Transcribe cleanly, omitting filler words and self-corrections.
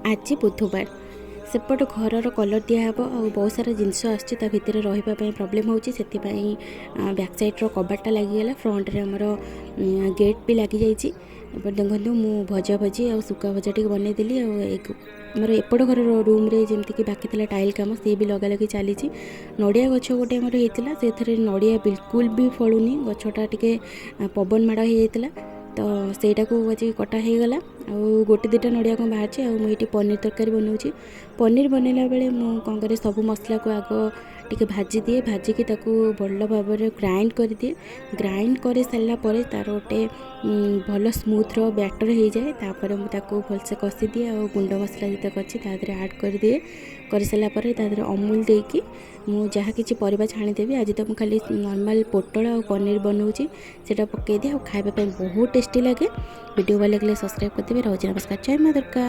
आज बुधवार सेपट घर कलर दिहब आ बहुत सारा जिनस आसर रही प्रोब्लेम होची बैक साइड कबाटा लगिगला फ्रंट रे आमर गेट भी लगी जाइए। देखो मु भजा भजी आ सुखा भजा टी बनईदेली आमर एपट घर रूम रे जमीक बाकी थी टाइल कम सी भी लगा लगी चली नड़िया गछ गोटे आमर होता से नड़िया बिल्कुल भी फलूनी गछटा टी पवन माड़ हो तो सेटा को आज कटा हो गला आ गोटे दुटा नड़िया कौन बाहर मुझे पनीर तरकारी बनाऊँगी। पनीर बनैला बेले मु कौन करे सब मसला को आग टिके भाजी दिए भाजिकी भल भाव में ग्राइंड कर दिए। ग्राइंड कर सारापर तार गोटे भल स्मूथ बैटर हो जाए तापर मुझे भलसे कषि दिए और गुंड मसला जितक अच्छी तादे आड कर दिए कर सारापर अमूल देकी मु जहाँ किसी परिबा छाणीदेवी। आज तो मुझे खाली नॉर्मल पोटल और पनीर बनाऊँगी से पकईदी खावाई बहुत टेस्टी लगे। वीडियो भल लगे सब्सक्राइब करदेवे। रोज नमस्कार, जय मां दुर्गा।